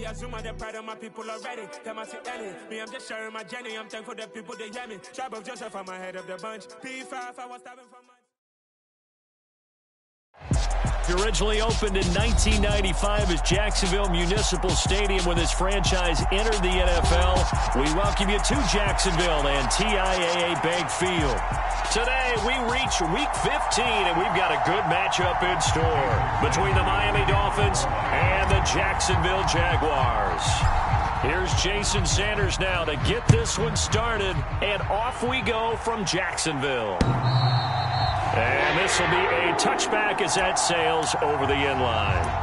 I zoom on the pride of my people already. Tell my see Ellie, me, I'm just sharing my journey. I'm thankful that people, they hear me. Tribe of Joseph, I'm ahead of the bunch. P5, I was starving for months. Originally opened in 1995 as Jacksonville Municipal Stadium when this franchise entered the NFL. We welcome you to Jacksonville and TIAA Bank Field. Today, we reach Week 15, and we've got a good matchup in store between the Miami Dolphins and the Jacksonville Jaguars. Here's Jason Sanders now to get this one started, and off we go from Jacksonville. And this will be a touchback as that sails over the end line.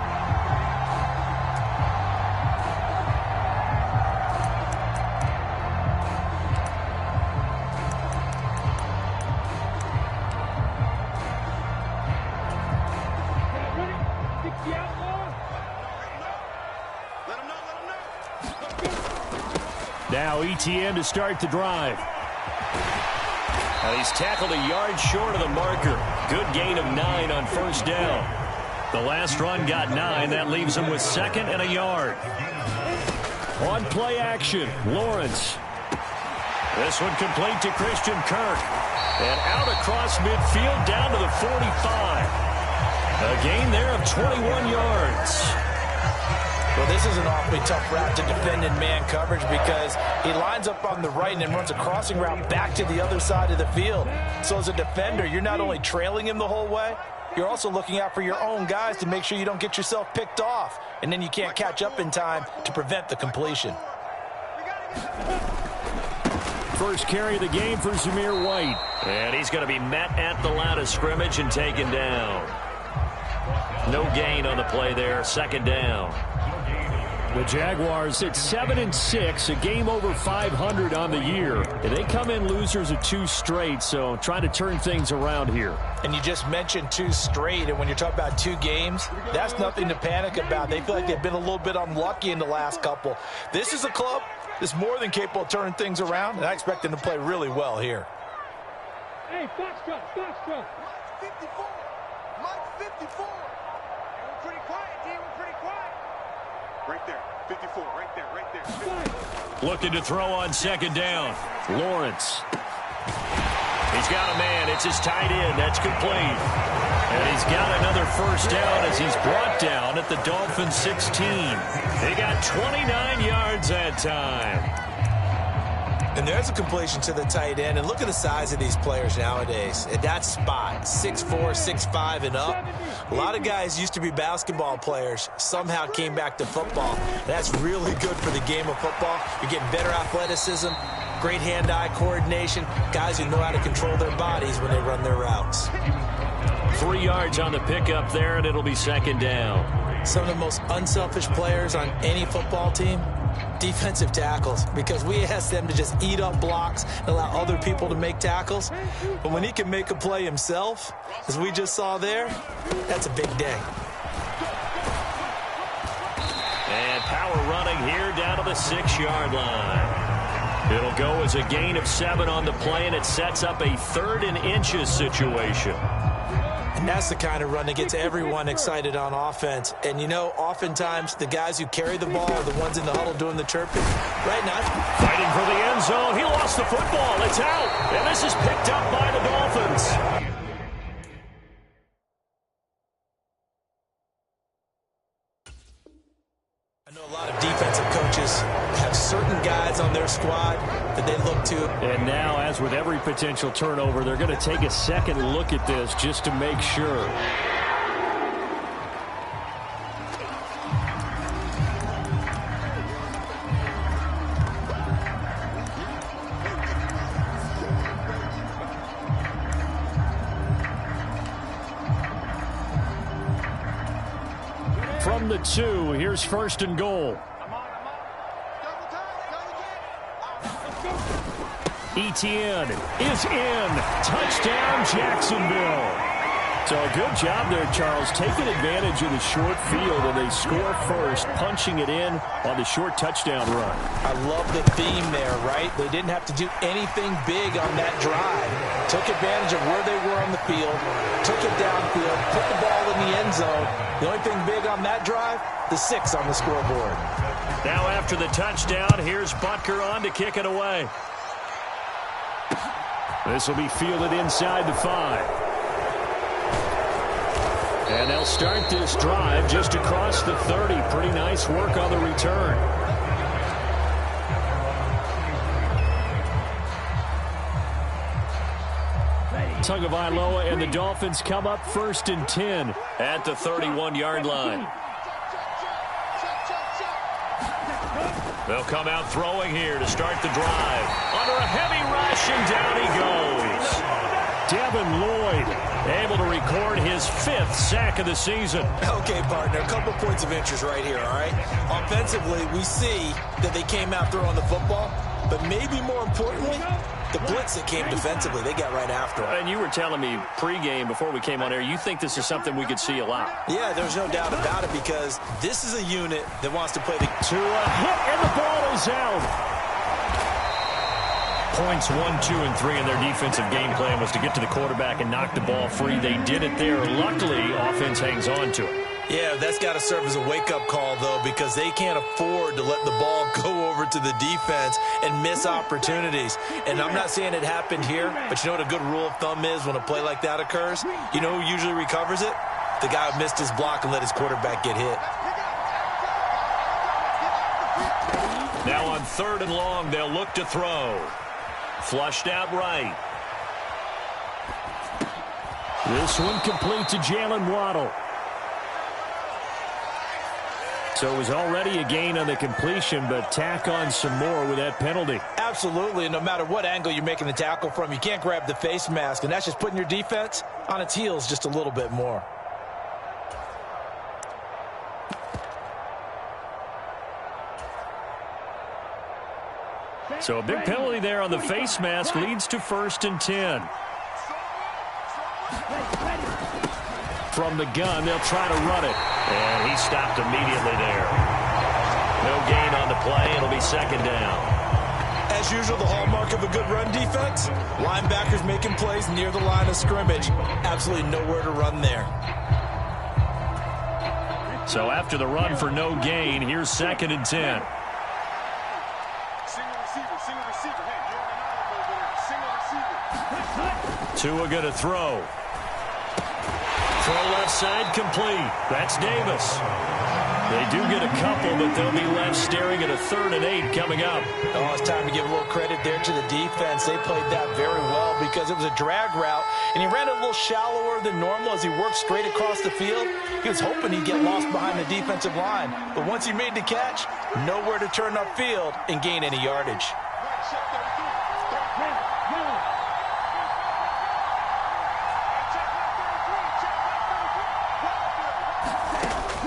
Now ETN to start the drive. And he's tackled a yard short of the marker. Good gain of 9 on first down. The last run got 9. That leaves him with 2nd and a yard. On play action, Lawrence. This one complete to Christian Kirk. And out across midfield down to the 45. A gain there of 21 yards. Well, this is an awfully tough route to defend in man coverage because he lines up on the right and then runs a crossing route back to the other side of the field. So as a defender, you're not only trailing him the whole way, you're also looking out for your own guys to make sure you don't get yourself picked off. And then you can't catch up in time to prevent the completion. First carry of the game for Zamir White. And he's going to be met at the line of scrimmage and taken down. No gain on the play there, 2nd down. The Jaguars at 7-6, a game over 500 on the year. And they come in losers of 2 straight, so trying to turn things around here. And you just mentioned 2 straight, and when you're talking about 2 games, that's nothing to panic about. They feel like they've been a little bit unlucky in the last couple. This is a club that's more than capable of turning things around, and I expect them to play really well here. Hey, Foxtrot, Foxtrot. Mike 54, Mike 54. We're pretty quiet, D, we're pretty quiet. Right there, 54, right there, right there. Looking to throw on 2nd down. Lawrence. He's got a man. It's his tight end. That's complete. And he's got another first down as he's brought down at the Dolphins 16. They got 29 yards that time. And there's a completion to the tight end. And look at the size of these players nowadays. At that spot, 6'4", 6'5", and up. A lot of guys used to be basketball players, somehow came back to football. That's really good for the game of football. You're getting better athleticism, great hand-eye coordination, guys who know how to control their bodies when they run their routes. 3 yards on the pickup there, and it'll be 2nd down. Some of the most unselfish players on any football team, defensive tackles, because we ask them to just eat up blocks and allow other people to make tackles. But when he can make a play himself, as we just saw there, that's a big day. And power running here down to the 6-yard line. It'll go as a gain of 7 on the play, and it sets up a 3rd and inches situation. And that's the kind of run that gets everyone excited on offense. And, you know, oftentimes the guys who carry the ball are the ones in the huddle doing the chirping. Right now, fighting for the end zone. He lost the football. It's out. And this is picked up by the Dolphins. I know a lot of defensive coaches have certain guys on their squad that they look to. And now, as with every potential turnover, they're going to take a second look at this just to make sure. From the 2, here's 1st and goal. ETN is in. Touchdown, Jacksonville. So a good job there, Charles, taking advantage of the short field, and they score first, punching it in on the short touchdown run. I love the theme there, right? They didn't have to do anything big on that drive. Took advantage of where they were on the field, took it downfield, put the ball in the end zone. The only thing big on that drive, the 6 on the scoreboard. Now after the touchdown, here's Butker on to kick it away. This will be fielded inside the 5. And they'll start this drive just across the 30. Pretty nice work on the return. Tagovailoa and the Dolphins come up 1st and 10 at the 31-yard line. They'll come out throwing here to start the drive. Under a heavy rush, and down he goes. Devin Lloyd able to record his 5th sack of the season. Okay, partner, a couple points of interest right here, all right? Offensively, we see that they came out throwing the football, but maybe more importantly, the blitz that came defensively, they got right after it. And you were telling me pregame before we came on air, you think this is something we could see a lot. Yeah, there's no doubt about it because this is a unit that wants to play the... To a hit, and the ball is out. Points 1, 2, and 3 in their defensive game plan was to get to the quarterback and knock the ball free. They did it there. Luckily, offense hangs on to it. Yeah, that's got to serve as a wake-up call, though, because they can't afford to let the ball go over to the defense and miss opportunities. And I'm not saying it happened here, but you know what a good rule of thumb is when a play like that occurs? You know who usually recovers it? The guy who missed his block and let his quarterback get hit. Now on 3rd and long, they'll look to throw. Flushed out right. This one complete to Jalen Waddle. So it was already a gain on the completion, but tack on some more with that penalty. Absolutely, and no matter what angle you're making the tackle from, you can't grab the face mask, and that's just putting your defense on its heels just a little bit more. So a big penalty there on the face mask leads to 1st and 10. From the gun, they'll try to run it. And he stopped immediately there. No gain on the play. It'll be 2nd down. As usual, the hallmark of a good run defense, linebackers making plays near the line of scrimmage. Absolutely nowhere to run there. So after the run for no gain, here's 2nd and 10. Tua going to throw. Throw left side complete. That's Davis. They do get a couple, but they'll be left staring at a 3rd and 8 coming up. Oh, it's time to give a little credit there to the defense. They played that very well because it was a drag route, and he ran it a little shallower than normal as he worked straight across the field. He was hoping he'd get lost behind the defensive line, but once he made the catch, nowhere to turn upfield and gain any yardage.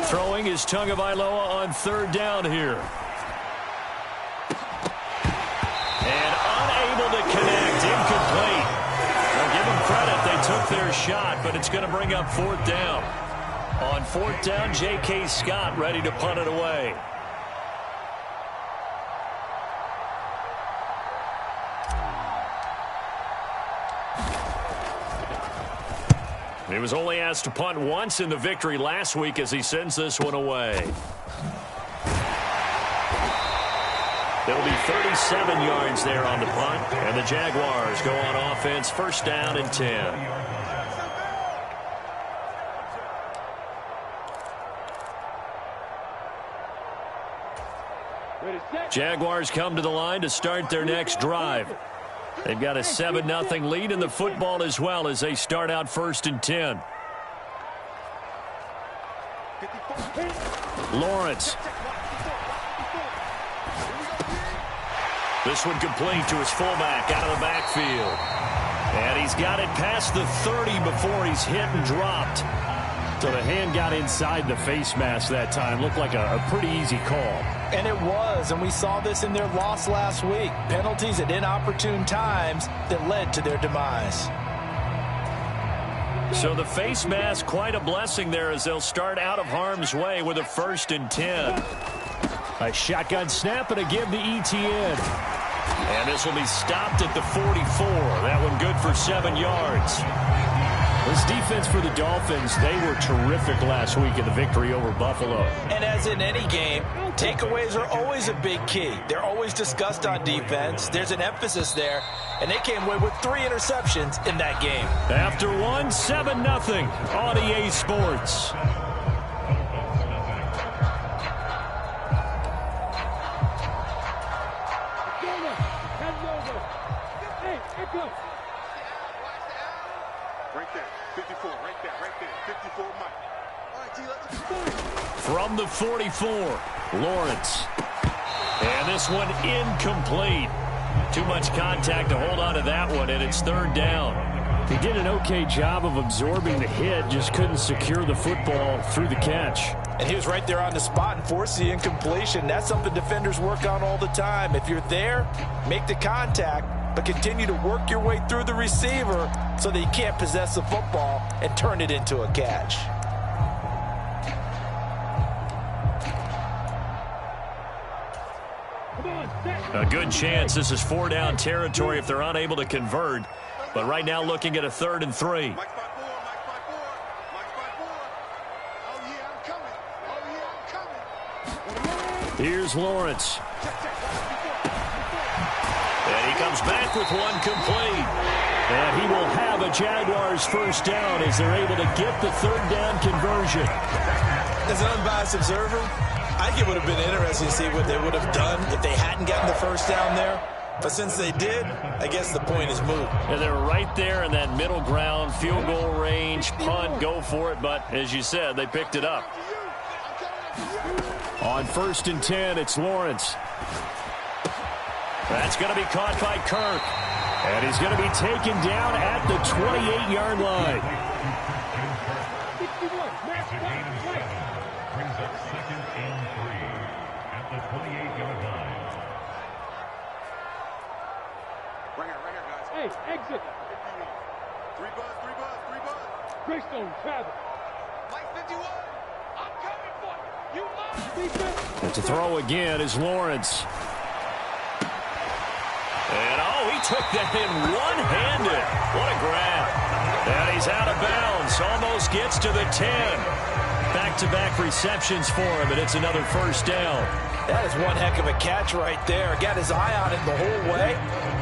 Throwing is Tagovailoa on 3rd down here. And unable to connect. Incomplete. Well, give them credit. They took their shot, but it's going to bring up 4th down. On 4th down, J.K. Scott ready to punt it away. He was only asked to punt once in the victory last week as he sends this one away. There'll be 37 yards there on the punt, and the Jaguars go on offense 1st down and 10. Jaguars come to the line to start their next drive. They've got a 7-0 lead in the football as well as they start out 1st and 10. Lawrence. This one complete to his fullback out of the backfield. And he's got it past the 30 before he's hit and dropped. So the hand got inside the face mask that time. Looked like a pretty easy call. And it was, and we saw this in their loss last week. Penalties at inopportune times that led to their demise. So the face mask, quite a blessing there as they'll start out of harm's way with a 1st and 10. A shotgun snap and a give to Etienne. And this will be stopped at the 44. That one good for 7 yards. This defense for the Dolphins, they were terrific last week in the victory over Buffalo. And as in any game, takeaways are always a big key. They're always discussed on defense. There's an emphasis there, and they came away with 3 interceptions in that game. After one, 7-0 on EA Sports. Right there, 54, right there, 54, Mike. All right, T, let's From the 44, Lawrence. And this one incomplete. Too much contact to hold on to that one, and it's 3rd down. He did an okay job of absorbing the hit, just couldn't secure the football through the catch. And he was right there on the spot and forced the incompletion. That's something defenders work on all the time. If you're there, make the contact, but continue to work your way through the receiver so that you can't possess the football and turn it into a catch. A good chance this is 4-down territory if they're unable to convert. But right now looking at a 3rd and 3. Mike 5-4, Mike 5-4, Mike 5-4. Oh, yeah, I'm coming. Oh, yeah, I'm coming. Here's Lawrence. And he comes back with one complete. And he will have a Jaguars 1st down as they're able to get the 3rd down conversion. As an unbiased observer, I think it would have been interesting to see what they would have done if they hadn't gotten the 1st down there. But since they did, I guess the point is moot. And they're right there in that middle ground, field goal range, punt, go for it. But as you said, they picked it up. On 1st and 10, it's Lawrence. That's going to be caught by Kirk. And he's going to be taken down at the 28-yard line. Brings up 2nd and 3 at the 28-yard line. Right here, guys. Hey, exit. 3 buzz. Greystone, travel. Mike 51, I'm coming for you. You must. And to throw again is Lawrence. And, he took that in one-handed. What a grab. And he's out of bounds. Almost gets to the 10. Back-to-back receptions for him, and it's another 1st down. That is one heck of a catch right there. Got his eye on it the whole way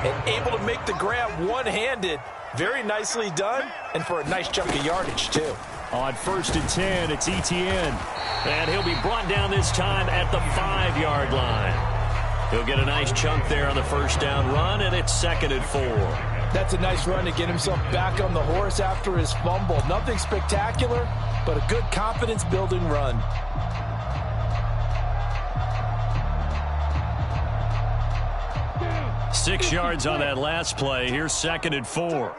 and able to make the grab one-handed. Very nicely done, and for a nice chunk of yardage, too. On 1st and 10, it's Etienne. And he'll be brought down this time at the 5-yard line. He'll get a nice chunk there on the 1st down run, and it's 2nd and 4. That's a nice run to get himself back on the horse after his fumble. Nothing spectacular, but a good confidence-building run. Yeah. 6 yards on that last play. Here's 2nd and 4.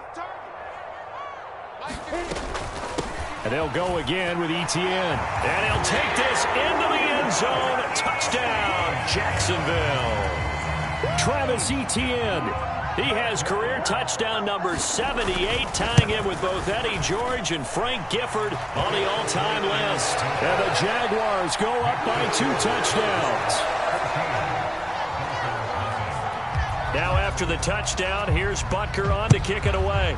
And they'll go again with Etienne. And he'll take this into the end zone. Touchdown, Jacksonville. Travis Etienne. He has career touchdown number 78, tying him with both Eddie George and Frank Gifford on the all-time list. And the Jaguars go up by 2 touchdowns. Now after the touchdown, here's Butker on to kick it away.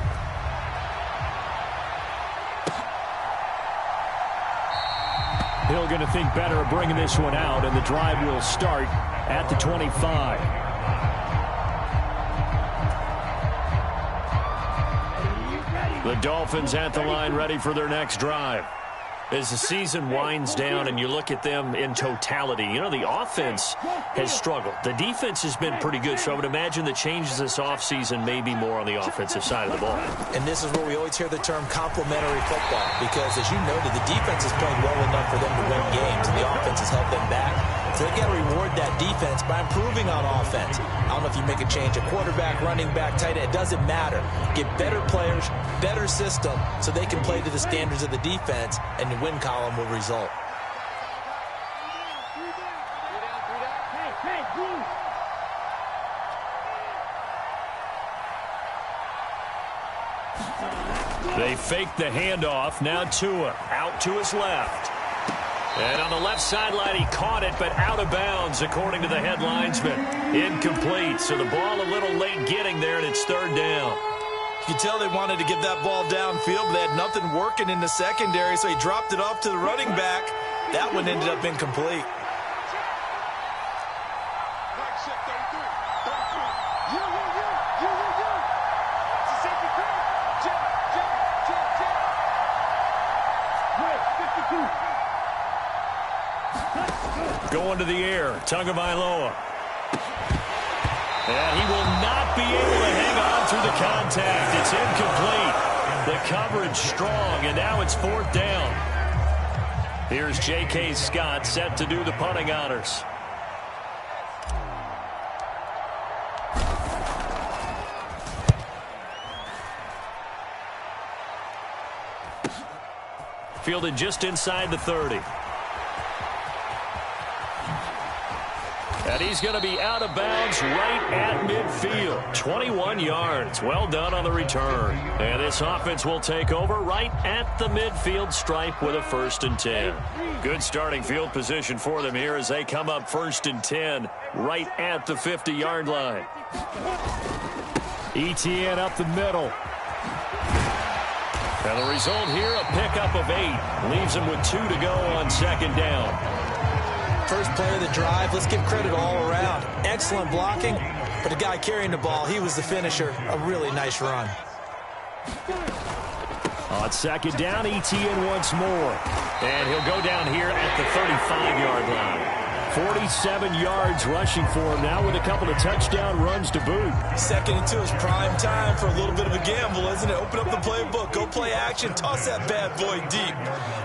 Hill going to think better of bringing this one out, and the drive will start at the 25. The Dolphins at the line, ready for their next drive. As the season winds down and you look at them in totality, you know, the offense has struggled. The defense has been pretty good, so I would imagine the changes this offseason may be more on the offensive side of the ball. And this is where we always hear the term complementary football, because as you noted, the defense has played well enough for them to win games, and the offense has helped them back. So they've got to reward that defense by improving on offense. I don't know if you make a change, a quarterback, running back, tight end, it doesn't matter. Get better players, better system, so they can play to the standards of the defense, and the win column will result. They fake the handoff. Now Tua out to his left. And on the left sideline, he caught it, but out of bounds, according to the head linesman. Incomplete. So the ball a little late getting there, and it's 3rd down. You could tell they wanted to get that ball downfield, but they had nothing working in the secondary, so he dropped it off to the running back. That one ended up incomplete. Going to the air, Tagovailoa. And he will not be able to hang on through the contact. It's incomplete. The coverage strong, and now it's 4th down. Here's J.K. Scott set to do the punting honors. Fielded just inside the 30. And he's going to be out of bounds right at midfield. 21 yards. Well done on the return. And this offense will take over right at the midfield stripe with a 1st and 10. Good starting field position for them here as they come up 1st and 10 right at the 50-yard line. ETN up the middle. And the result here, a pickup of 8. Leaves him with 2 to go on 2nd down. First play of the drive, let's give credit all around. Excellent blocking, but the guy carrying the ball, he was the finisher. A really nice run. On 2nd down, ETN once more. And he'll go down here at the 35-yard line. 47 yards rushing for him now with a couple of touchdown runs to boot. 2nd and 2 is prime time for a little bit of a gamble, isn't it? Open up the playbook, go play action, toss that bad boy deep.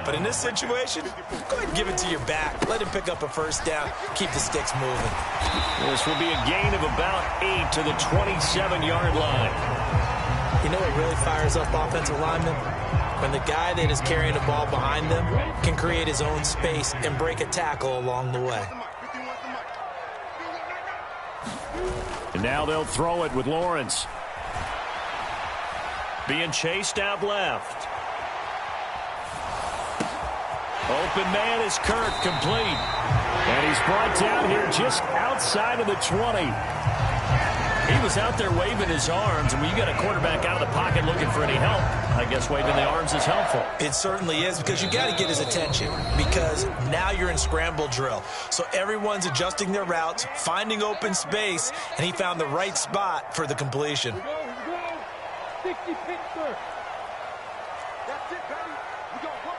But in this situation, go ahead and give it to your back. Let him pick up a 1st down. Keep the sticks moving. This will be a gain of about 8 to the 27-yard line. You know what really fires up offensive linemen? When the guy that is carrying the ball behind them can create his own space and break a tackle along the way. And now they'll throw it with Lawrence. Being chased out left. Open man is Kirk, complete. And he's brought down here just outside of the 20. He was out there waving his arms, and when you got a quarterback out of the pocket looking for any help, I guess waving the arms is helpful. It certainly is, because you got to get his attention, because now you're in scramble drill. So everyone's adjusting their routes, finding open space, and he found the right spot for the completion. Here we go. 60 Pittsburgh. That's it, baby. We go work.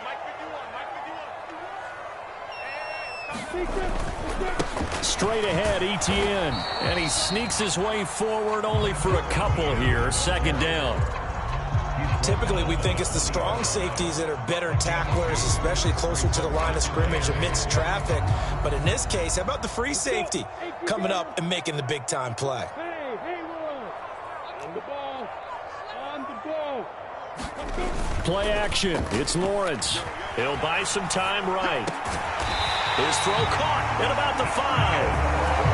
Mike 51, Mike 51. Straight ahead, ETN. And he sneaks his way forward only for a couple here. 2nd down. Typically, we think it's the strong safeties that are better tacklers, especially closer to the line of scrimmage amidst traffic. But in this case, how about the free safety coming up and making the big-time play? Hey, Will. On the ball. On the ball. Play action. It's Lawrence. He'll buy some time right. His throw caught at about the 5.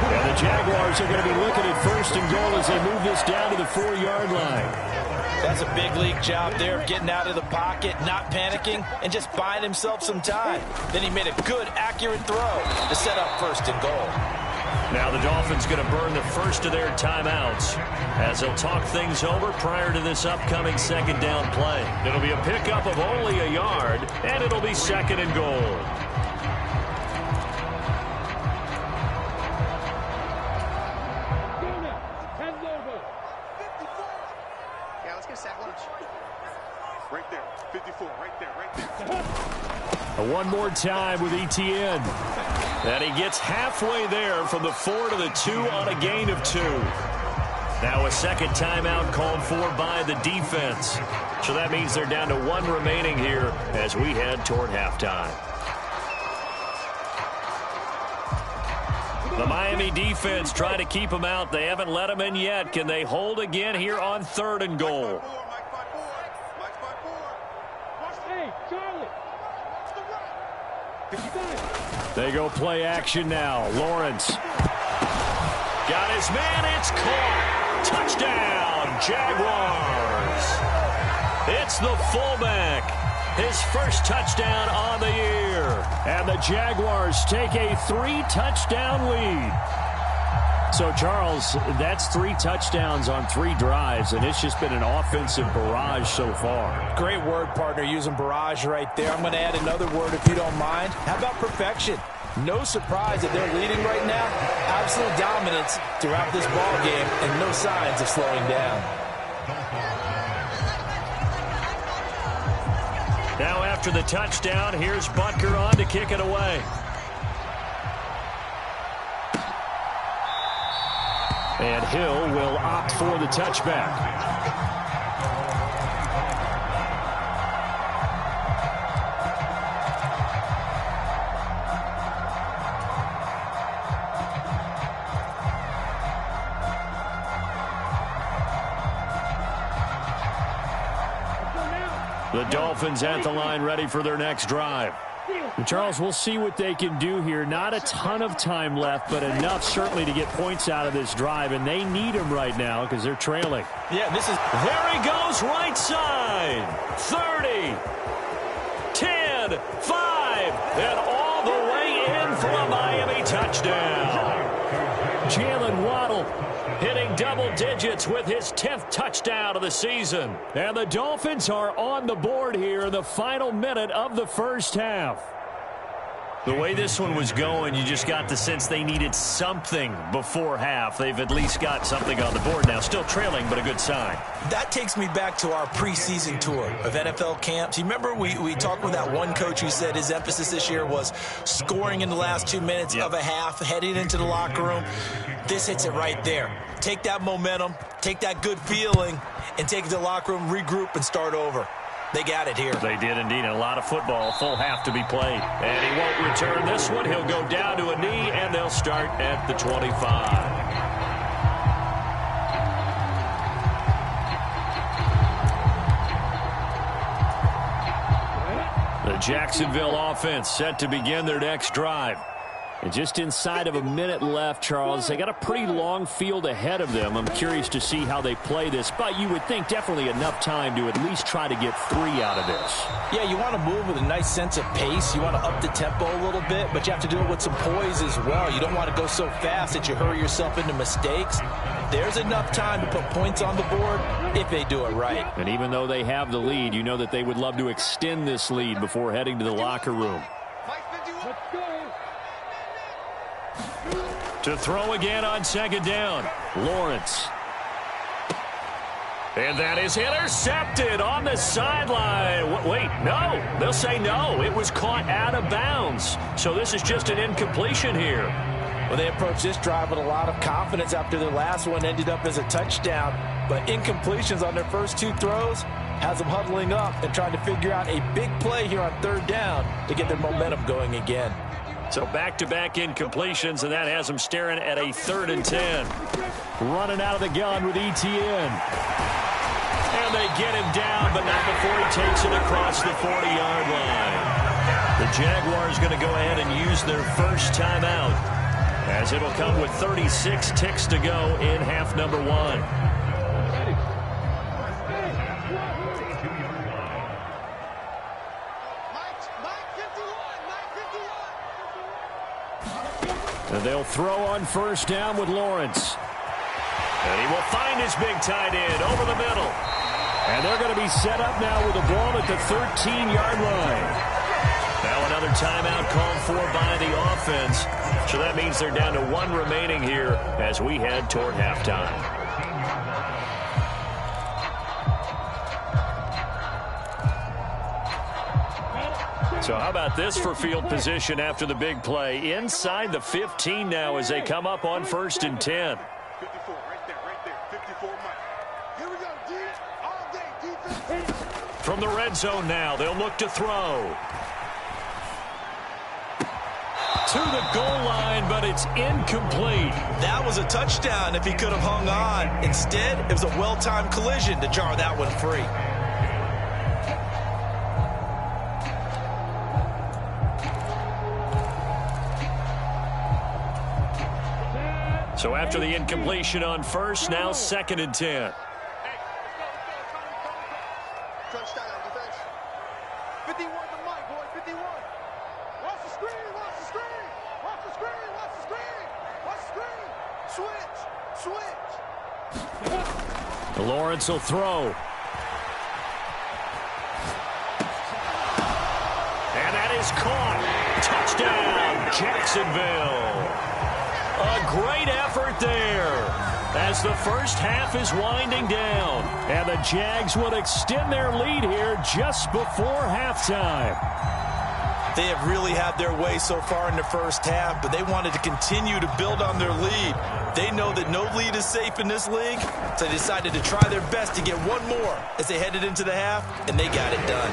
And the Jaguars are going to be looking at 1st and goal as they move this down to the 4-yard line. That's a big league job there of getting out of the pocket, not panicking, and just buying himself some time. Then he made a good, accurate throw to set up 1st and goal. Now the Dolphins going to burn the first of their timeouts as they'll talk things over prior to this upcoming 2nd down play. It'll be a pickup of only a yard, and it'll be 2nd and goal. Right there, 54, right there. One more time with ETN. And he gets halfway there from the 4 to the 2 on a gain of 2. Now a 2nd timeout called for by the defense. So that means they're down to 1 remaining here as we head toward halftime. The Miami defense trying to keep them out. They haven't let them in yet. Can they hold again here on 3rd and goal? Hey, Charlie. They go play action now. Lawrence. Got his man. It's caught. Touchdown, Jaguars. It's the fullback. His first touchdown on the year. And the Jaguars take a 3-touchdown lead. So, Charles, that's 3 touchdowns on 3 drives, and it's just been an offensive barrage so far. Great word, partner, using barrage right there. I'm going to add another word if you don't mind. How about perfection? No surprise that they're leading right now. Absolute dominance throughout this ball game and no signs of slowing down. Now after the touchdown, here's Butker on to kick it away. And Hill will opt for the touchback. The Dolphins at the line ready for their next drive. And Charles, we'll see what they can do here. Not a ton of time left, but enough certainly to get points out of this drive, and they need them right now because they're trailing. Yeah, this is... There he goes, right side. 30, 10, 5, and all the way in for a Miami touchdown. Jalen Waddle hitting double digits with his 10th touchdown of the season. And the Dolphins are on the board here in the final minute of the first half. The way this one was going, you just got the sense they needed something before half. They've at least got something on the board now. Still trailing, but a good sign. That takes me back to our preseason tour of NFL camps. You remember we talked with that one coach who said his emphasis this year was scoring in the last 2 minutes of a half, heading into the locker room. This hits it right there. Take that momentum, take that good feeling, and take it to the locker room, regroup, and start over. They got it here. They did indeed. A lot of football, full half to be played. And he won't return this one. He'll go down to a knee, and they'll start at the 25. The Jacksonville offense set to begin their next drive. And just inside of a minute left, Charles, they got a pretty long field ahead of them. I'm curious to see how they play this, but you would think definitely enough time to at least try to get 3 out of this. Yeah, you want to move with a nice sense of pace. You want to up the tempo a little bit, but you have to do it with some poise as well. You don't want to go so fast that you hurry yourself into mistakes. There's enough time to put points on the board if they do it right. And even though they have the lead, you know that they would love to extend this lead before heading to the locker room. To throw again on second down, Lawrence. And that is intercepted on the sideline. Wait, no. They'll say no. It was caught out of bounds. So this is just an incompletion here. Well, they approached this drive with a lot of confidence after their last one ended up as a touchdown. But incompletions on their first 2 throws has them huddling up and trying to figure out a big play here on 3rd down to get their momentum going again. So back-to-back incompletions, and that has them staring at a 3rd and 10. Running out of the gun with Etienne. And they get him down, but not before he takes it across the 40-yard line. The Jaguars going to go ahead and use their first timeout, as it'll come with 36 ticks to go in half number 1. And they'll throw on 1st down with Lawrence. And he will find his big tight end over the middle. And they're going to be set up now with the ball at the 13-yard line. Now another timeout called for by the offense. So that means they're down to 1 remaining here as we head toward halftime. So how about this for field position after the big play? Inside the 15 now as they come up on 1st and 10. 54, right there, 54 Mike. Here we go, D, all day, defense. From the red zone now, they'll look to throw. To the goal line, but it's incomplete. That was a touchdown if he could have hung on. Instead, it was a well-timed collision to jar that one free. So after the incompletion on 1st, now 2nd and 10. Touchdown, defense. 51 to Mike, boy, 51. Watch the screen, watch the screen. Watch the screen, watch the screen. Watch the screen. Lawrence will throw. And that is caught. Touchdown, Jacksonville. A great effort there as the first half is winding down. And the Jags will extend their lead here just before halftime. They have really had their way so far in the first half, but they wanted to continue to build on their lead. They know that no lead is safe in this league, so they decided to try their best to get one more as they headed into the half, and they got it done.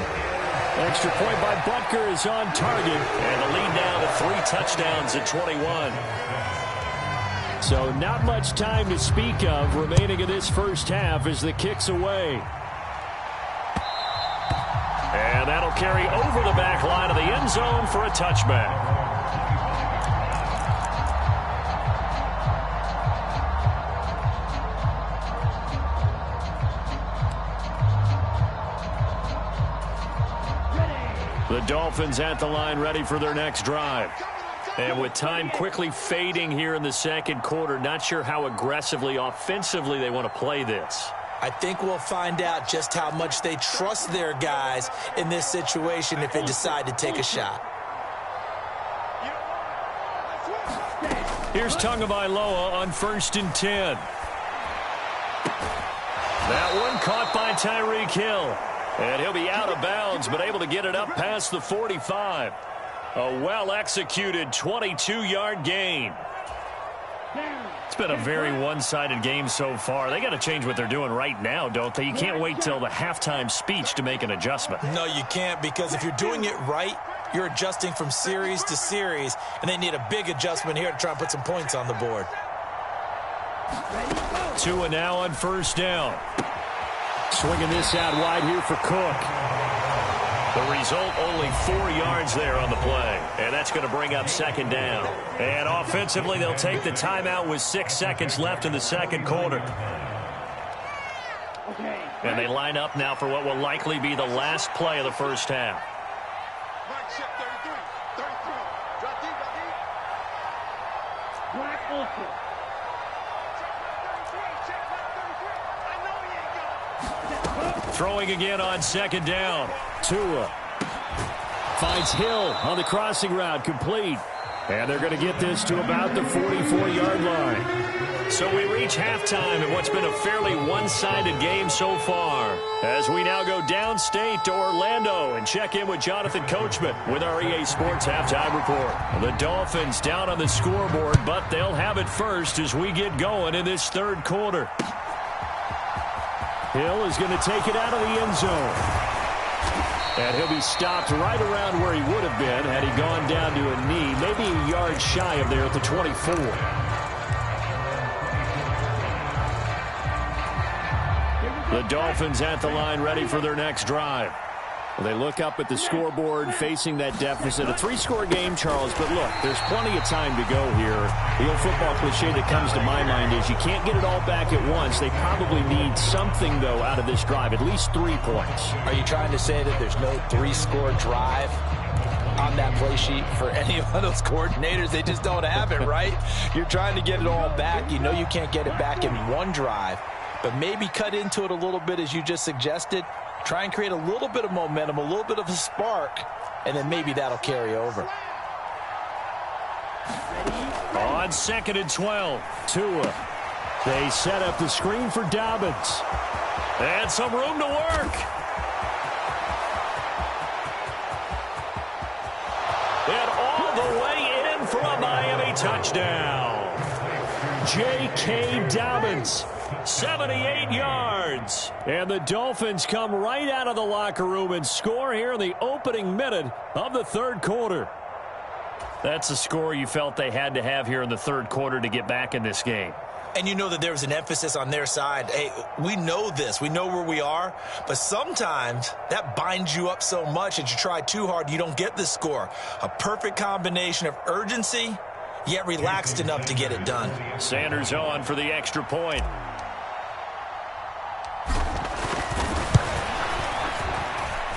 Extra point by Butker is on target, and the lead now to 3 touchdowns at 21. So not much time to speak of remaining in this first half as the kick's away. And that'll carry over the back line of the end zone for a touchback. The Dolphins at the line ready for their next drive. And with time quickly fading here in the second quarter, not sure how aggressively, offensively they want to play this. I think we'll find out just how much they trust their guys in this situation if they decide to take a shot. Here's Tagovailoa on 1st and 10. That one caught by Tyreek Hill. And he'll be out of bounds, but able to get it up past the 45. A well-executed 22-yard gain. It's been a very one-sided game so far. They got to change what they're doing right now, don't they? You can't wait till the halftime speech to make an adjustment. No, you can't, because if you're doing it right, you're adjusting from series to series, and they need a big adjustment here to try and put some points on the board. Tua now on 1st down. Swinging this out wide here for Cook. The result, only 4 yards there on the play. And that's going to bring up 2nd down. And offensively, they'll take the timeout with 6 seconds left in the second quarter. And they line up now for what will likely be the last play of the first half. Throwing again on 2nd down. Tua finds Hill on the crossing route, complete. And they're going to get this to about the 44-yard line. So we reach halftime in what's been a fairly one-sided game so far. As we now go downstate to Orlando and check in with Jonathan Coachman with our EA Sports Halftime Report. The Dolphins down on the scoreboard, but they'll have it first as we get going in this third quarter. Hill is going to take it out of the end zone. And he'll be stopped right around where he would have been had he gone down to a knee, maybe a yard shy of there at the 24. The Dolphins at the line ready for their next drive. Well, they look up at the scoreboard facing that deficit. A 3-score game, Charles, but look, there's plenty of time to go here. The old football cliche that comes to my mind is you can't get it all back at once. They probably need something, though, out of this drive, at least 3 points. Are you trying to say that there's no 3-score drive on that play sheet for any of those coordinators? They just don't have it, right? You're trying to get it all back. You know you can't get it back in one drive, but maybe cut into it a little bit as you just suggested. Try and create a little bit of momentum, a little bit of a spark, and then maybe that'll carry over. On 2nd and 12, Tua. They set up the screen for Dobbins. And some room to work. And all the way in for a Miami touchdown. J.K. Dobbins. 78 yards. And the Dolphins come right out of the locker room and score here in the opening minute of the third quarter. That's a score you felt they had to have here in the third quarter to get back in this game. And you know that there was an emphasis on their side. Hey, we know this. We know where we are. But sometimes that binds you up so much that you try too hard, you don't get the score. A perfect combination of urgency, yet relaxed enough to get it done. Sanders on for the extra point.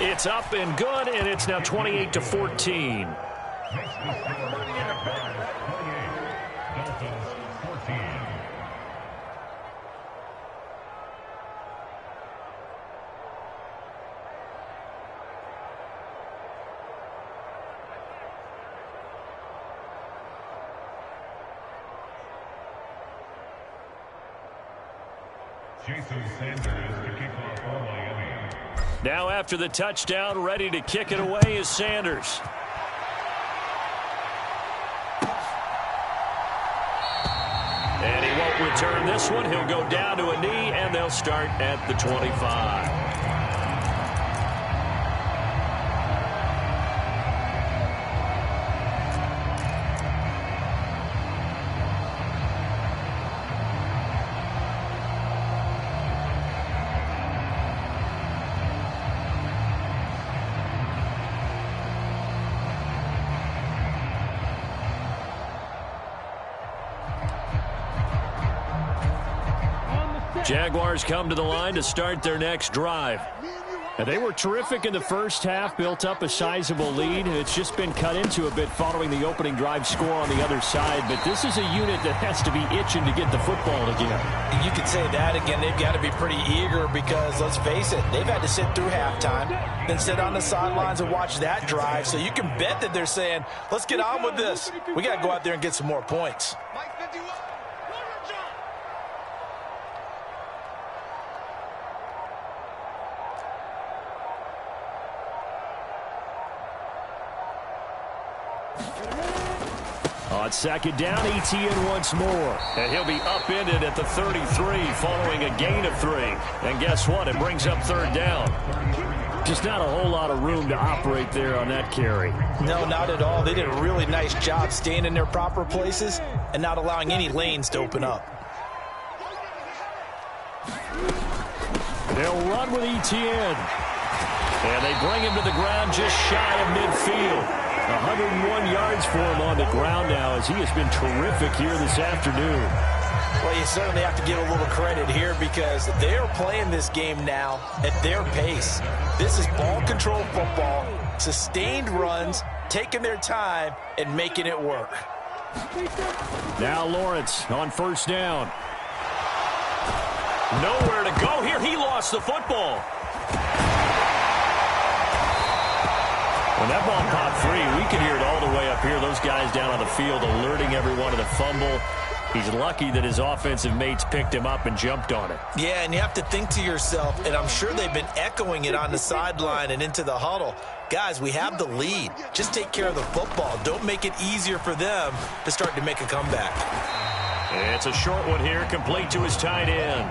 It's up and good, and it's now 28-14. Now after the touchdown, ready to kick it away is Sanders. And he won't return this one. He'll go down to a knee, and they'll start at the 25. Jaguars come to the line to start their next drive. And they were terrific in the first half, built up a sizable lead. It's just been cut into a bit following the opening drive score on the other side. But this is a unit that has to be itching to get the football again. You could say that again. They've got to be pretty eager because, let's face it, they've had to sit through halftime, then sit on the sidelines and watch that drive. So you can bet that they're saying, let's get on with this. We got to go out there and get some more points. On second down, ETN once more. And he'll be upended at the 33 following a gain of 3. And guess what? It brings up third down. Just not a whole lot of room to operate there on that carry. No, not at all. They did a really nice job staying in their proper places and not allowing any lanes to open up. They'll run with ETN. And they bring him to the ground just shy of midfield. 101 yards for him on the ground now as he has been terrific here this afternoon. Well, you certainly have to give a little credit here because they're playing this game now at their pace. This is ball control football, sustained runs, taking their time and making it work. Now Lawrence on first down. Nowhere to go here. He lost the football. When that ball popped free, we could hear it all the way up here. Those guys down on the field alerting everyone to the fumble. He's lucky that his offensive mates picked him up and jumped on it. Yeah, and you have to think to yourself, and I'm sure they've been echoing it on the sideline and into the huddle. Guys, we have the lead. Just take care of the football. Don't make it easier for them to start to make a comeback. It's a short one here, complete to his tight end.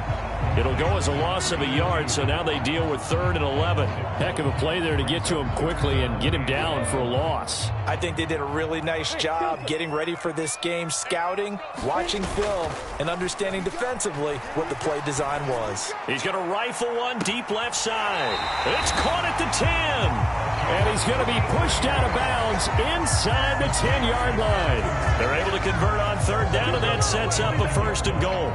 It'll go as a loss of a yard, so now they deal with 3rd and 11. Heck of a play there to get to him quickly and get him down for a loss. I think they did a really nice job getting ready for this game, scouting, watching film, and understanding defensively what the play design was. He's going to rifle one deep left side. It's caught at the 10. And he's going to be pushed out of bounds inside the 10-yard line. They're able to convert on 3rd down, and that sets up a 1st and goal.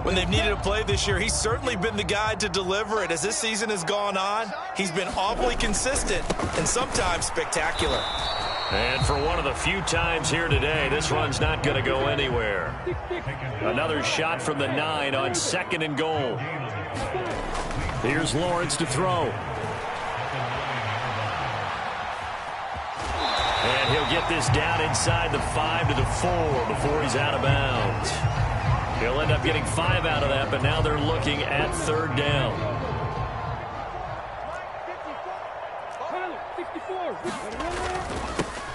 When they've needed a play this year, he's certainly been the guy to deliver it. As this season has gone on, he's been awfully consistent and sometimes spectacular. And for one of the few times here today, this run's not going to go anywhere. Another shot from the 9 on 2nd and goal. Here's Lawrence to throw. And he'll get this down inside the 5 to the 4 before he's out of bounds. He'll end up getting 5 out of that, but now they're looking at 3rd down.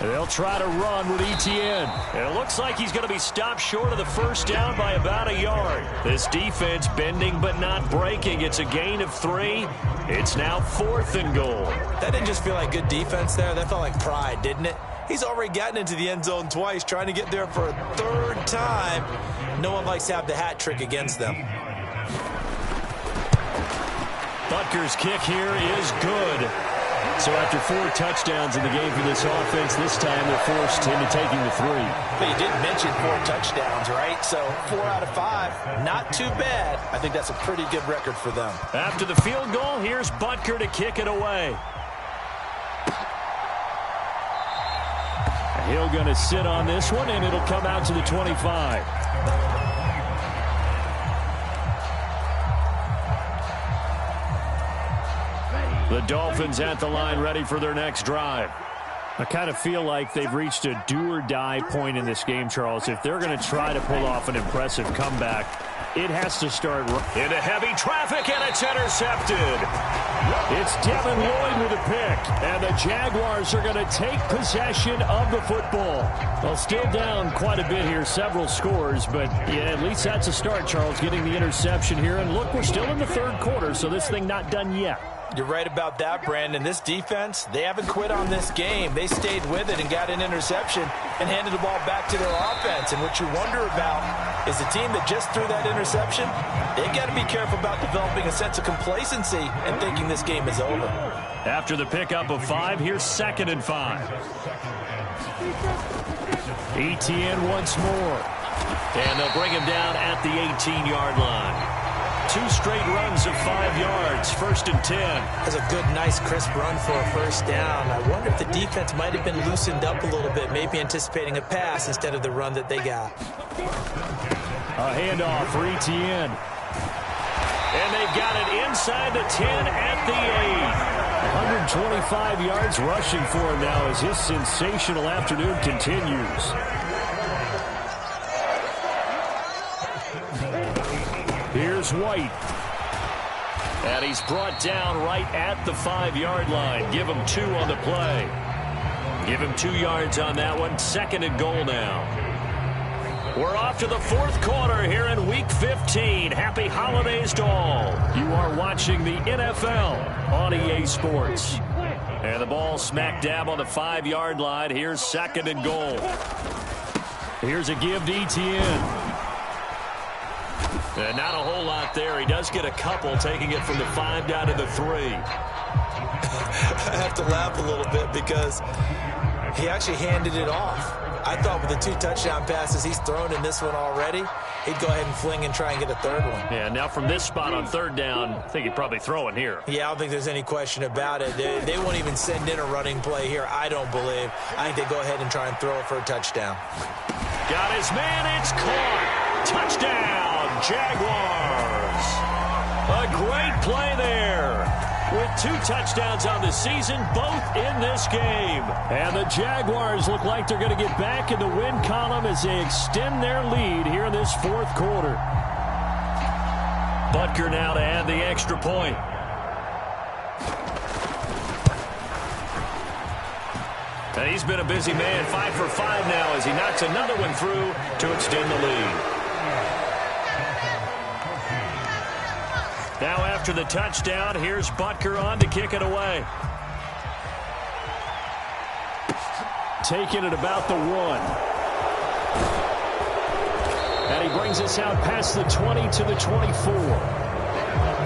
And they'll try to run with ETN. And it looks like he's going to be stopped short of the 1st down by about a yard. This defense bending but not breaking. It's a gain of 3. It's now 4th and goal. That didn't just feel like good defense there. That felt like pride, didn't it? He's already gotten into the end zone twice, trying to get there for a 3rd time. No one likes to have the hat trick against them. Butker's kick here is good. So after 4 touchdowns in the game for this offense, this time they're forced into taking the 3. But you did mention 4 touchdowns, right? So 4 out of 5, not too bad. I think that's a pretty good record for them. After the field goal, here's Butker to kick it away. Hill going to sit on this one, and it'll come out to the 25. The Dolphins at the line ready for their next drive. I kind of feel like they've reached a do-or-die point in this game, Charles. If they're going to try to pull off an impressive comeback, it has to start into heavy traffic, and it's intercepted. It's Devin Lloyd with a pick, and the Jaguars are going to take possession of the football. Well, still down quite a bit here, several scores, but yeah, at least that's a start, Charles, getting the interception here. And look, we're still in the third quarter, so this thing not done yet. You're right about that, Brandon. This defense, they haven't quit on this game. They stayed with it and got an interception and handed the ball back to their offense. And what you wonder about is the team that just threw that interception, they got to be careful about developing a sense of complacency and thinking this game is over. After the pickup of 5, here's 2nd and 5. Etienne once more. And they'll bring him down at the 18-yard line. 2 straight runs of 5 yards, 1st and 10. That's a good, nice, crisp run for a first down. I wonder if the defense might have been loosened up a little bit, maybe anticipating a pass instead of the run that they got. A handoff for Etienne. And they've got it inside the 10 at the 8. 125 yards rushing for him now as his sensational afternoon continues. Here's White. And he's brought down right at the 5-yard line. Give him 2 on the play. Give him 2 yards on that one. 2nd and goal now. We're off to the 4th quarter here in Week 15. Happy holidays to all. You are watching the NFL on EA Sports. And the ball smack dab on the 5-yard line. Here's 2nd and goal. Here's a give to Etienne. Not a whole lot there. He does get a couple, taking it from the 5 down to the 3. I have to laugh a little bit because he actually handed it off. I thought with the 2 touchdown passes he's thrown in this one already, he'd go ahead and fling and try and get a 3rd one. Yeah, now from this spot on 3rd down, I think he'd probably throw it here. Yeah, I don't think there's any question about it. They won't even send in a running play here, I don't believe. I think they go ahead and try and throw it for a touchdown. Got his man, it's caught. Touchdown, Jaguars. A great play there. With 2 touchdowns on the season, both in this game. And the Jaguars look like they're going to get back in the win column as they extend their lead here in this 4th quarter. Butker now to add the extra point. And he's been a busy man, 5 for 5 now as he knocks another one through to extend the lead. Now after the touchdown, here's Butker on to kick it away. Taking it about the 1. And he brings us out past the 20 to the 24.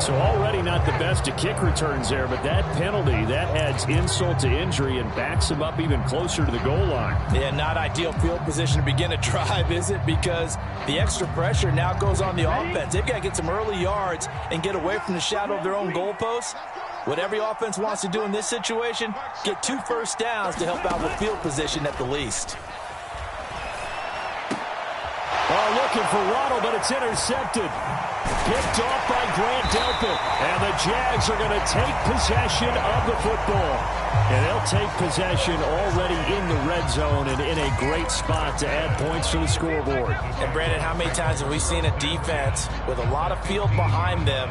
So already not the best of kick returns there, but that penalty, that adds insult to injury and backs him up even closer to the goal line. Yeah, not ideal field position to begin a drive, is it? Because the extra pressure now goes on the offense. They've got to get some early yards and get away from the shadow of their own goalposts. What every offense wants to do in this situation, get 2 first downs to help out with field position at the least. Oh, looking for Waddle, but it's intercepted. Picked off by Grant Delpit. And the Jags are going to take possession of the football. And they'll take possession already in the red zone and in a great spot to add points to the scoreboard. And, Brandon, how many times have we seen a defense with a lot of field behind them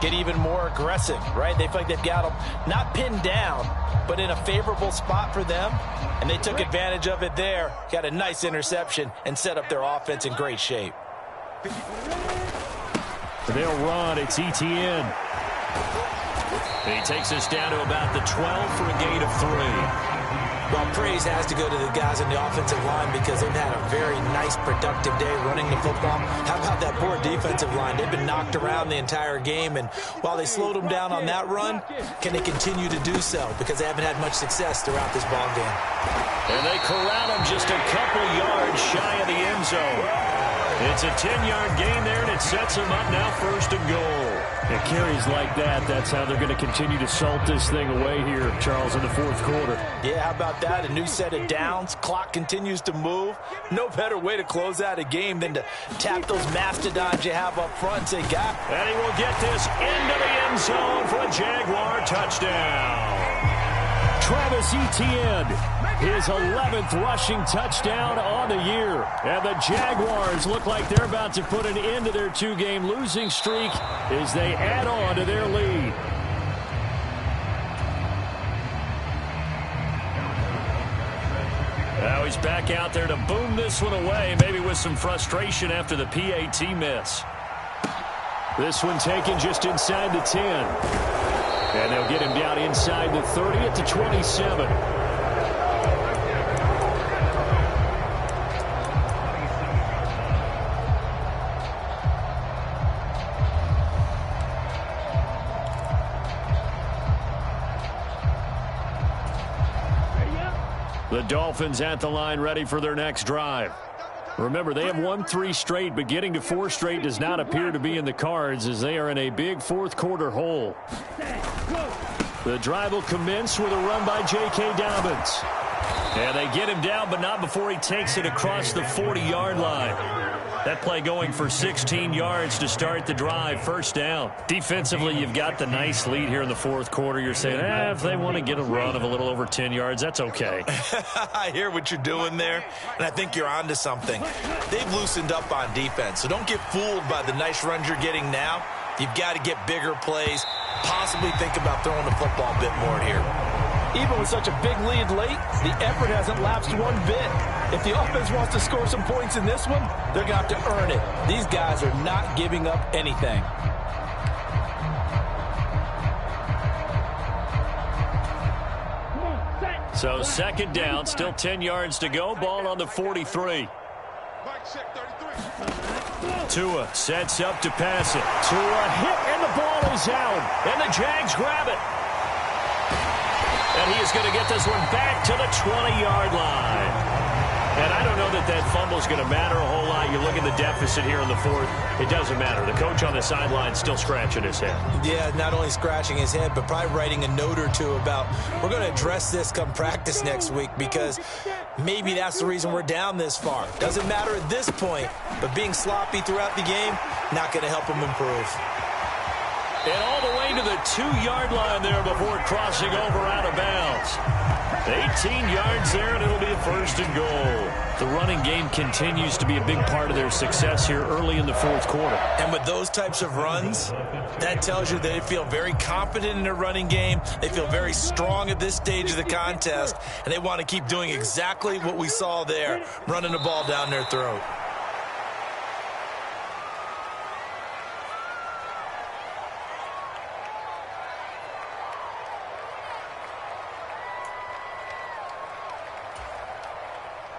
get even more aggressive, right? They feel like they've got them not pinned down, but in a favorable spot for them. And they took advantage of it there, got a nice interception, and set up their offense in great shape. They'll run. It's Etienne. He takes us down to about the 12 for a gain of 3. Well, praise has to go to the guys on the offensive line because they've had a very nice, productive day running the football. How about that poor defensive line? They've been knocked around the entire game, and while they slowed them down on that run, can they continue to do so? Because they haven't had much success throughout this ball game. And they corral him just a couple yards shy of the end zone. It's a 10-yard gain there, and it sets them up now 1st and goal. It carries like that. That's how they're going to continue to salt this thing away here, Charles, in the 4th quarter. Yeah, how about that? A new set of downs. Clock continues to move. No better way to close out a game than to tap those mastodons you have up front and say, "God." And he will get this into the end zone for a Jaguar touchdown. Travis Etienne, his 11th rushing touchdown on the year. And the Jaguars look like they're about to put an end to their 2-game losing streak as they add on to their lead. Now he's back out there to boom this one away, maybe with some frustration after the PAT miss. This one taken just inside the 10. And they'll get him down inside the 30 at the 27. The Dolphins at the line ready for their next drive. Remember, they have won 3 straight, but getting to 4 straight does not appear to be in the cards as they are in a big fourth-quarter hole. The drive will commence with a run by J.K. Dobbins. And they get him down, but not before he takes it across the 40-yard line. That play going for 16 yards to start the drive, first down. Defensively, you've got the nice lead here in the fourth quarter. You're saying, if they want to get a run of a little over 10 yards, that's okay. I hear what you're doing there, and I think you're onto something. They've loosened up on defense, so don't get fooled by the nice runs you're getting now. You've got to get bigger plays, possibly think about throwing the football a bit more here. Even with such a big lead late, the effort hasn't lapsed one bit. If the offense wants to score some points in this one, they're going to have to earn it. These guys are not giving up anything. So second down, still 10 yards to go. Ball on the 43. Tua sets up to pass it. Tua hit, and the ball is out. And the Jags grab it. And he is going to get this one back to the 20-yard line. And I don't know that that fumble is going to matter a whole lot. You look at the deficit here in the fourth. It doesn't matter. The coach on the sideline still scratching his head. Yeah, not only scratching his head, but probably writing a note or two about we're going to address this come practice next week because maybe that's the reason we're down this far. Doesn't matter at this point, but being sloppy throughout the game, not going to help him improve. And all the way to the 2-yard line there before crossing over out of bounds. 18 yards there, and it'll be a first and goal. The running game continues to be a big part of their success here early in the fourth quarter. And with those types of runs, that tells you they feel very confident in their running game. They feel very strong at this stage of the contest, and they want to keep doing exactly what we saw there, running the ball down their throat.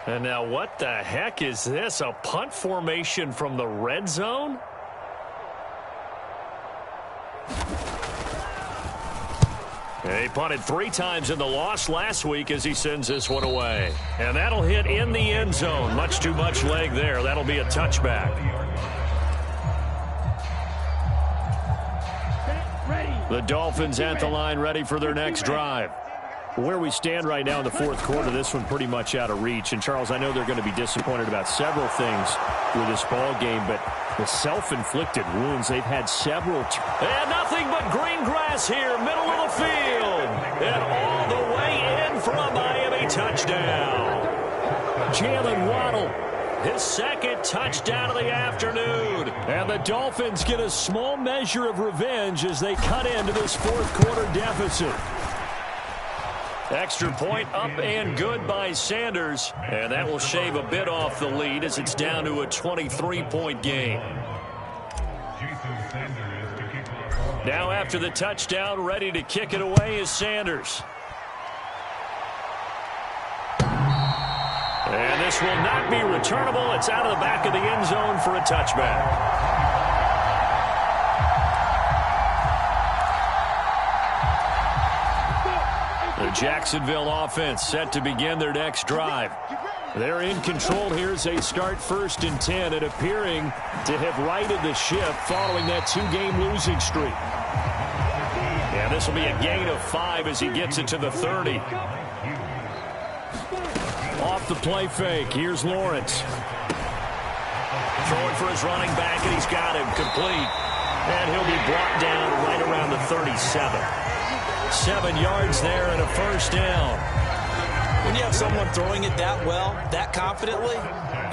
And now what the heck is this? A punt formation from the red zone? He punted 3 times in the loss last week as he sends this one away. And that'll hit in the end zone. Much too much leg there. That'll be a touchback. The Dolphins at the line ready for their next drive. Where we stand right now in the fourth quarter, this one pretty much out of reach. And, Charles, I know they're going to be disappointed about several things with this ball game, but the self-inflicted wounds, they've had several. And nothing but green grass here, middle of the field. And all the way in for a Miami touchdown. Jalen Waddle, his second touchdown of the afternoon. And the Dolphins get a small measure of revenge as they cut into this fourth quarter deficit. Extra point up and good by Sanders. And that will shave a bit off the lead as it's down to a 23-point game. Now after the touchdown, ready to kick it away is Sanders. And this will not be returnable. It's out of the back of the end zone for a touchback. The Jacksonville offense set to begin their next drive. They're in control here as they start first and 10 and appearing to have righted the ship following that 2-game losing streak. And this will be a gain of 5 as he gets it to the 30. Off the play fake, here's Lawrence. Throwing for his running back, and he's got him complete. And he'll be brought down right around the 37. 7 yards there and a first down. When you have someone throwing it that well, that confidently,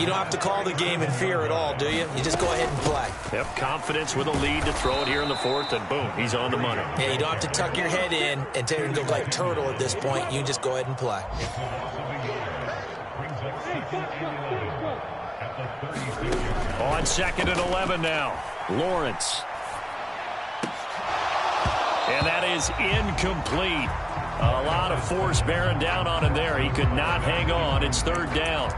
you don't have to call the game in fear at all, do you? You just go ahead and play. Yep, confidence with a lead to throw it here in the 4th, and boom, he's on the money. Yeah, you don't have to tuck your head in and take and go like turtle at this point. You just go ahead and play. On 2nd and 11 now, Lawrence. And that is incomplete. A lot of force bearing down on him there. He could not hang on. It's 3rd down.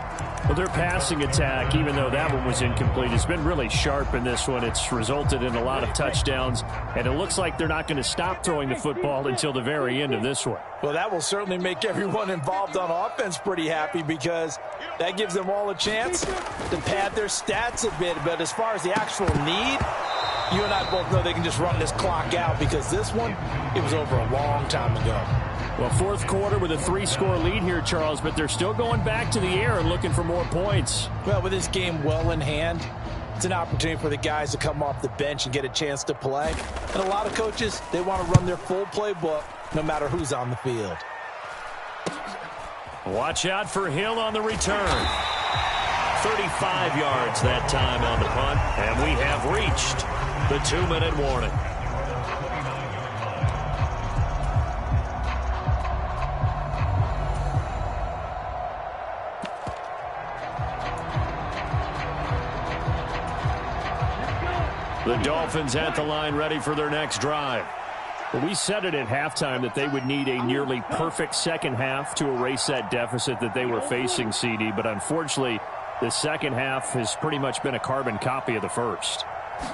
Well, their passing attack, even though that one was incomplete, has been really sharp in this one. It's resulted in a lot of touchdowns, and it looks like they're not going to stop throwing the football until the very end of this one. Well, that will certainly make everyone involved on offense pretty happy because that gives them all a chance to pad their stats a bit. But as far as the actual need, you and I both know they can just run this clock out because this one, it was over a long time ago. Well, 4th quarter with a 3-score lead here, Charles, but they're still going back to the air and looking for more points. Well, with this game well in hand, it's an opportunity for the guys to come off the bench and get a chance to play. And a lot of coaches, they want to run their full playbook no matter who's on the field. Watch out for Hill on the return. 35 yards that time on the punt, and we have reached the 2-minute warning. The Dolphins at the line ready for their next drive. Well, we said it at halftime that they would need a nearly perfect second half to erase that deficit that they were facing, CD, but unfortunately, the second half has pretty much been a carbon copy of the first.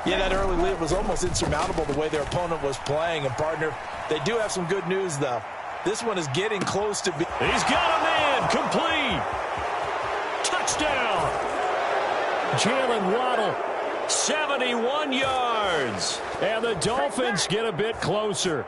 Yeah, that early lead was almost insurmountable the way their opponent was playing. And, partner, they do have some good news, though. This one is getting close to be. He's got a man. Complete. Touchdown. Jalen Waddle, 71 yards. And the Dolphins get a bit closer.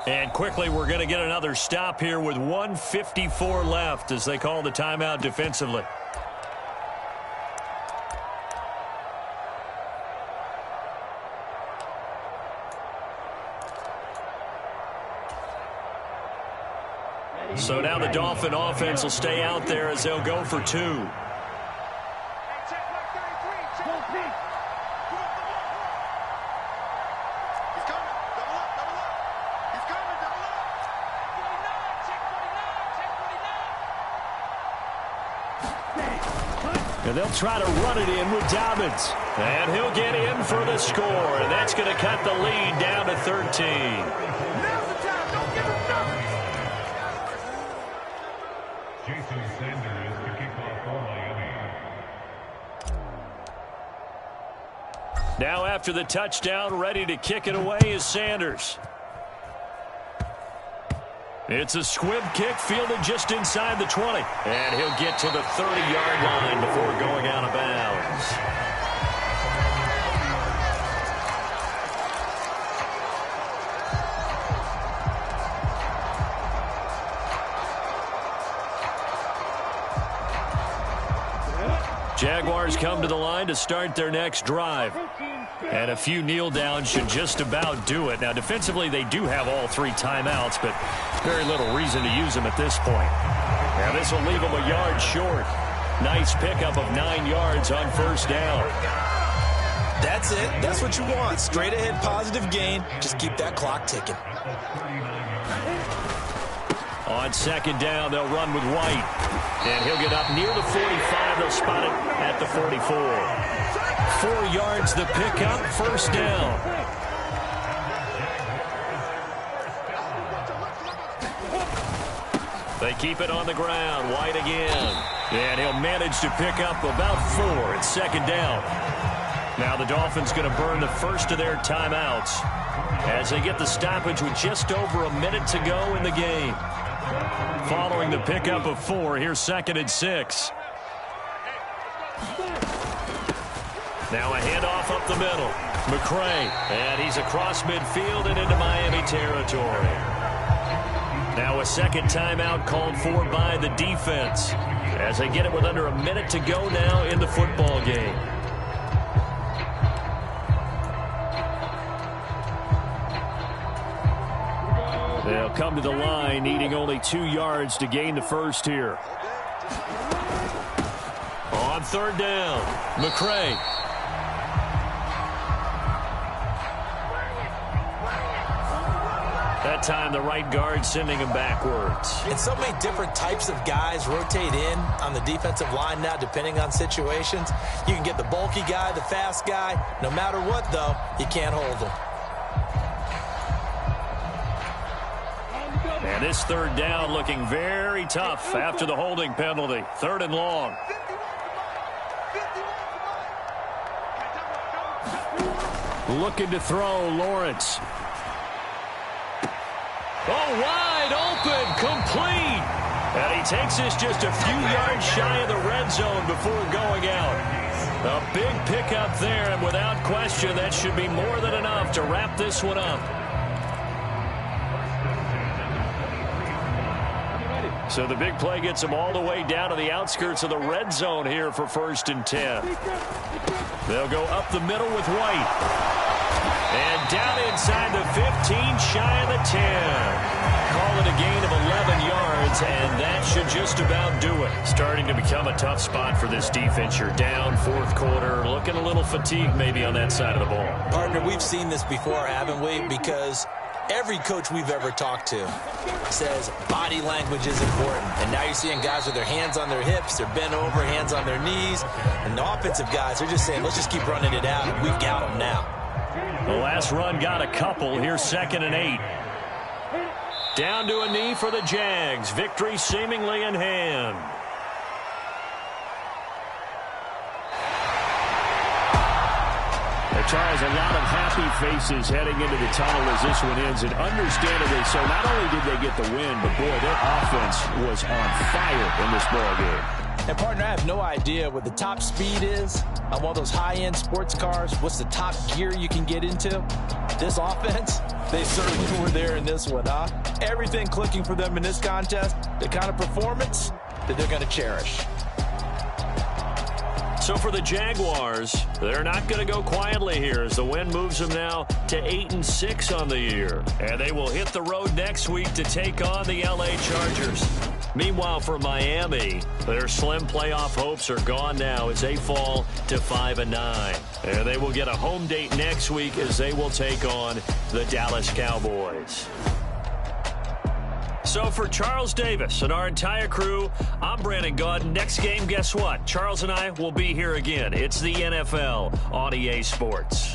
And quickly, we're going to get another stop here with 1:54 left as they call the timeout defensively. So now the Dolphin offense will stay out there as they'll go for 2. And they'll try to run it in with Dobbins. And he'll get in for the score. And that's going to cut the lead down to 13. Now's the time. Don't give him nothing. Jason Sanders to kick off for Miami. Now after the touchdown, ready to kick it away is Sanders. It's a squib kick fielded just inside the 20. And he'll get to the 30-yard line before going out of bounds. Jaguars come to the line to start their next drive. And a few kneel downs should just about do it. Now, defensively, they do have all 3 timeouts, but very little reason to use them at this point. Now, this will leave them a yard short. Nice pickup of 9 yards on first down. That's it. That's what you want. Straight ahead positive gain. Just keep that clock ticking. On second down, they'll run with White. And he'll get up near the 45. They'll spot it at the 44. 4 yards the pickup, first down. They keep it on the ground. White again. And he'll manage to pick up about 4 at second down. Now the Dolphins going to burn the first of their timeouts as they get the stoppage with just over a minute to go in the game. Following the pickup of 4, here's 2nd and 6. Now a handoff up the middle. McCray, and he's across midfield and into Miami territory. Now a second timeout called for by the defense as they get it with under a minute to go now in the football game. They'll come to the line, needing only 2 yards to gain the first here. On third down, McCray. That time, the right guard sending him backwards. And so many different types of guys rotate in on the defensive line now, depending on situations. You can get the bulky guy, the fast guy. No matter what, though, you can't hold him. And this third down looking very tough after the holding penalty. Third and long. Looking to throw, Lawrence. Oh, wide open, complete. And he takes this just a few yards shy of the red zone before going out. A big pickup there, and without question, that should be more than enough to wrap this one up. So the big play gets them all the way down to the outskirts of the red zone here for 1st and 10. They'll go up the middle with White. And down inside the 15, shy of the 10. Call it a gain of 11 yards, and that should just about do it. Starting to become a tough spot for this defense. You're down, fourth quarter, looking a little fatigued maybe on that side of the ball. Partner, we've seen this before, haven't we? Because every coach we've ever talked to says body language is important. And now you're seeing guys with their hands on their hips, they're bent over, hands on their knees. And the offensive guys are just saying, let's just keep running it out. We've got them now. The last run got a couple. Here's 2nd and 8. Down to a knee for the Jags. Victory seemingly in hand. Charles, a lot of happy faces heading into the tunnel as this one ends, and understandably so. Not only did they get the win, but boy, their offense was on fire in this ball game. And partner, I have no idea what the top speed is on one of those high-end sports cars. What's the top gear you can get into? This offense, they certainly were there in this one, huh? Everything clicking for them in this contest, the kind of performance that they're going to cherish. So for the Jaguars, they're not going to go quietly here as the win moves them now to 8-6 on the year. And they will hit the road next week to take on the LA Chargers. Meanwhile, for Miami, their slim playoff hopes are gone now as they fall to 5-9. And they will get a home date next week as they will take on the Dallas Cowboys. So for Charles Davis and our entire crew, I'm Brandon Gaudin. Next game, guess what? Charles and I will be here again. It's the NFL on EA Sports.